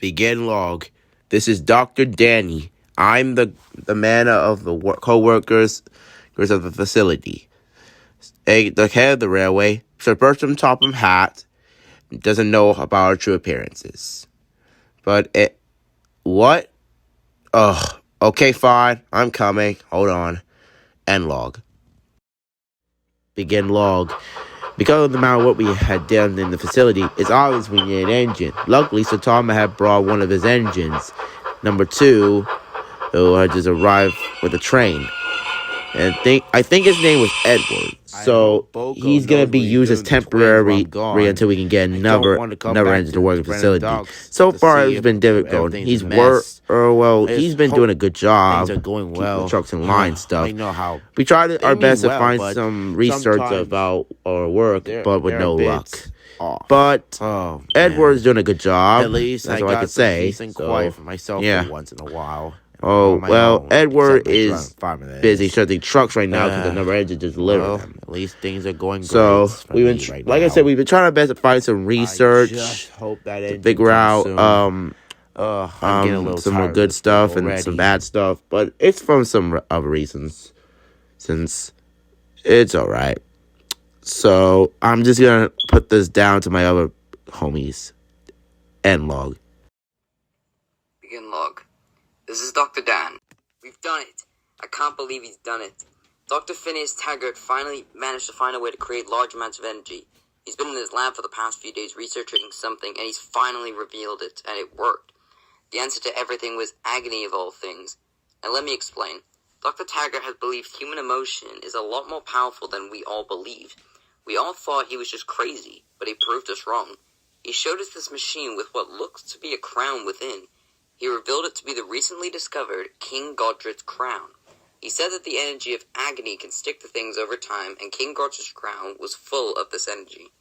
Begin log. This is Dr. Danny. I'm the man of the co-workers of the facility. The head of the railway, Sir Bertram Topham Hatt, doesn't know about our true appearances. What? Ugh. Okay, fine. I'm coming. Hold on. End log. Begin log. Because of the amount of what we had done in the facility, it's obvious we need an engine. Luckily, Sir Tom had brought one of his engines. Number 2, who had just arrived with a train. And I think his name was Edward. So he's gonna be used as temporary until we can get another engine to work in the facility. So far, it's been difficult. He's been doing a good job. Things are going well. The trucks in line stuff. We tried our best to find some research about our work, but with no luck. But Edward's doing a good job. At least that's all I could say. Quiet for myself for once in a while. Edward is busy searching trucks right now because another engine just delivered them. At least things are going great. So we've been, like I said, we've been trying our best to find some research to figure out some more good stuff and some bad stuff. But it's from some other reasons, since it's all right. So I'm just gonna put this down to my other homies. End log. Begin log. This is Dr. Dan. We've done it. I can't believe he's done it. Dr. Phineas Taggart finally managed to find a way to create large amounts of energy. He's been in his lab for the past few days researching something, and he's finally revealed it, and it worked. The answer to everything was agony of all things. And let me explain. Dr. Taggart has believed human emotion is a lot more powerful than we all believed. We all thought he was just crazy, but he proved us wrong. He showed us this machine with what looks to be a crown within. He revealed it to be the recently discovered King Godred's crown. He said that the energy of agony can stick to things over time, and King Godred's crown was full of this energy,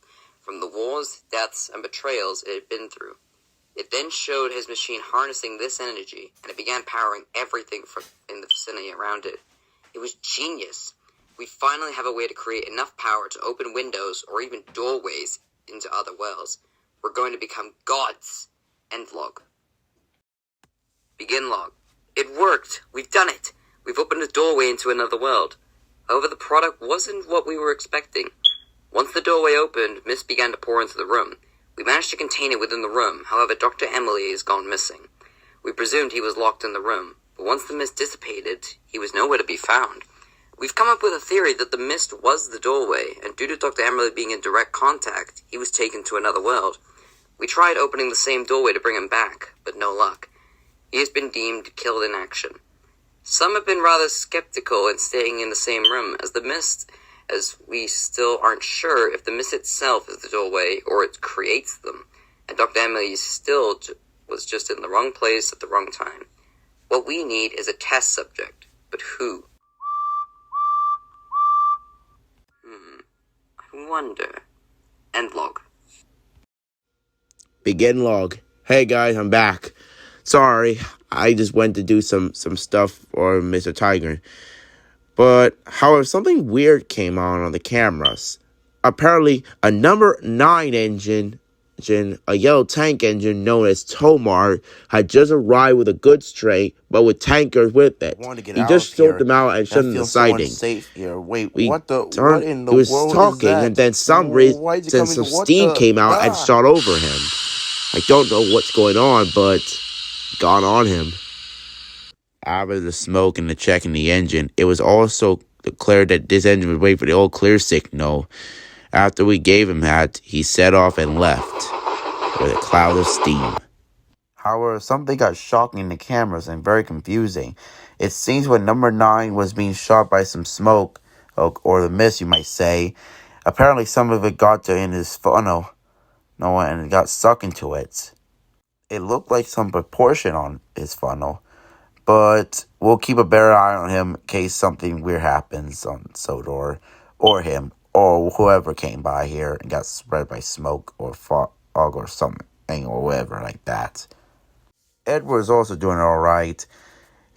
from the wars, deaths, and betrayals it had been through. It then showed his machine harnessing this energy, and it began powering everything in the vicinity around it. It was genius. We finally have a way to create enough power to open windows or even doorways into other worlds. We're going to become gods. End log. Begin log. It worked. We've done it. We've opened a doorway into another world. However, the product wasn't what we were expecting. Once the doorway opened, mist began to pour into the room. We managed to contain it within the room. However, Dr. Emily has gone missing. We presumed he was locked in the room, but once the mist dissipated, he was nowhere to be found. We've come up with a theory that the mist was the doorway, and due to Dr. Emily being in direct contact, he was taken to another world. We tried opening the same doorway to bring him back, but no luck. He has been deemed killed in action. Some have been rather skeptical in staying in the same room as the mist, as we still aren't sure if the mist itself is the doorway or it creates them, and Dr. Emily still was just in the wrong place at the wrong time. What we need is a test subject, but who? I wonder. End log. Begin log. Hey guys, I'm back. Sorry, I just went to do some stuff for Mr. Taggart. But, however, something weird came on the cameras. Apparently, a number 9 engine, a yellow tank engine known as Tomar, had just arrived with a goods tray, but with tankers with it. He just sorted them out and shut them the siding. Wait, he what in the was world talking, is that? and then some steam came out and shot over him. I don't know what's going on, but got on him. After the smoke and the check in the engine, it was also declared that this engine was waiting for the old clear signal. After we gave him that, he set off and left with a cloud of steam. However, something got shocking in the cameras and very confusing. It seems when number 9 was being shot by some smoke, or the mist, you might say, apparently some of it got in his funnel, and it got stuck into it. It looked like some proportion on his funnel, but we'll keep a better eye on him in case something weird happens on Sodor, or him, or whoever came by here and got spread by smoke or fog or something or whatever like that. Edward's also doing all right.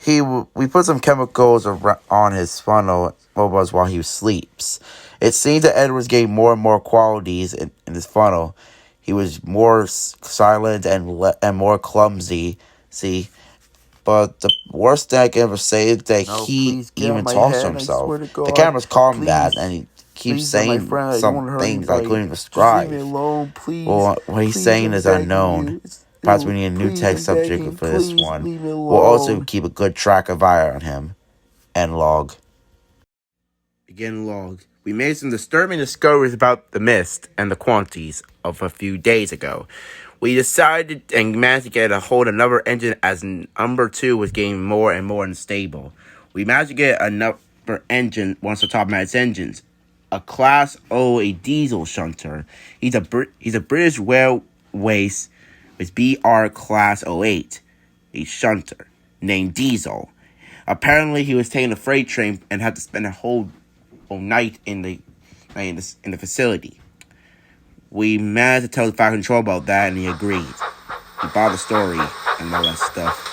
We put some chemicals on his funnel while he sleeps. It seems that Edward's getting more and more qualities in his funnel. He was more silent and more clumsy. See, but the worst thing I can ever say is that he even talks to himself. The camera's calling that, and he keeps saying some things I couldn't describe. Well, what he's saying is unknown. Perhaps we need a new text subject for this one. We'll also keep a good track of eye on him. End log. Begin log. We made some disturbing discoveries about the mist and the quantities of a few days ago. We decided and managed to get a hold of another engine as number 2 was getting more and more unstable. We managed to get another engine once the top of its engines. A Class O, a diesel shunter. He's a British Railways with BR Class 08, a shunter named Diesel. Apparently, he was taking a freight train and had to spend a whole night in the facility. We managed to tell the Fire Control about that, and he agreed. He bought the story and all that stuff.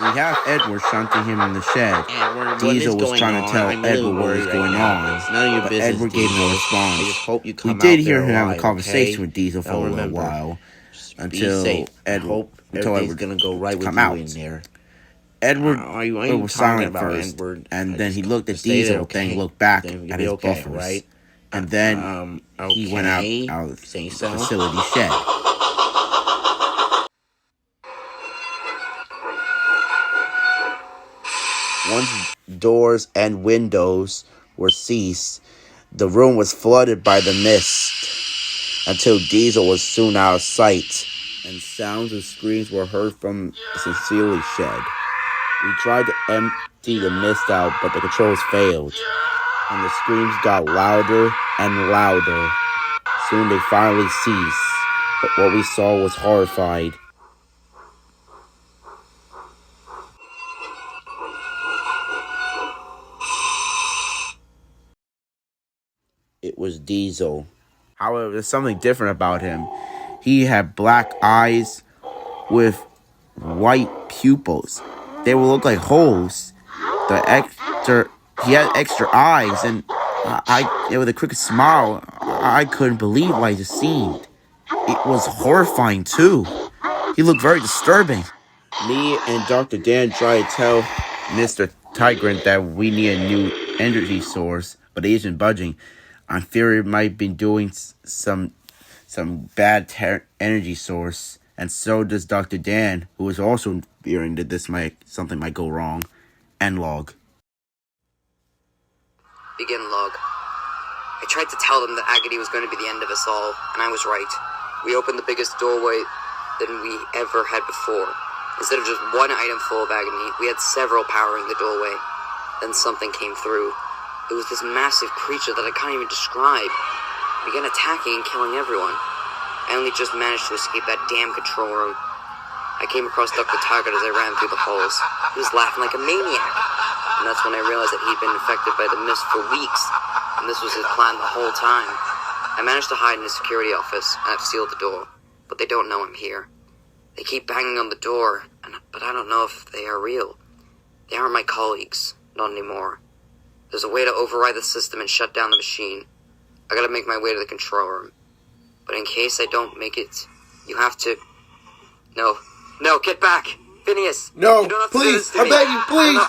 We have Edward shunting him in the shed. Edward, Diesel was trying to tell Edward what was going on, It's none of your but business, Edward gave no response. I just hope you come We did out hear there him have a alive, conversation okay? with Diesel for Now a little remember, while be until safe. Edward Everything's gonna go right with come you out. in there. Edward Are you was talking silent about first, Edward? and I then just he looked at stay there, Diesel, okay? then looked back Then you'll at be his okay, buffers, right? and then he went out of Say the so. facility shed. Once doors and windows were ceased, the room was flooded by the mist until Diesel was soon out of sight, and sounds and screams were heard from the sincerely shed. We tried to empty the mist out, but the controls failed, and the screams got louder and louder. Soon they finally ceased, but what we saw was horrified. It was Diesel. However, there's something different about him. He had black eyes with white pupils. They would look like holes. He had extra eyes, and with a quick smile, I couldn't believe what I just seen. It was horrifying too. He looked very disturbing. Me and Dr. Dan tried to tell Mr. Taggart that we need a new energy source, but he isn't budging. I'm fearing it might be doing some bad energy source, and so does Dr. Dan, who is also fearing that something might go wrong. End log. Begin log. I tried to tell them that agony was going to be the end of us all, and I was right. We opened the biggest doorway than we ever had before. Instead of just one item full of agony, we had several powering the doorway. Then something came through. It was this massive creature that I can't even describe. It began attacking and killing everyone. I only just managed to escape that damn control room. I came across Dr. Taggart as I ran through the halls. He was laughing like a maniac. And that's when I realized that he'd been infected by the mist for weeks, and this was his plan the whole time. I managed to hide in his security office, and I've sealed the door, but they don't know I'm here. They keep banging on the door, but I don't know if they are real. They aren't my colleagues, not anymore. There's a way to override the system and shut down the machine. I gotta make my way to the control room. But in case I don't make it, you have to... No, get back! Phineas! No, you don't have to do please, this to I me. beg you, please!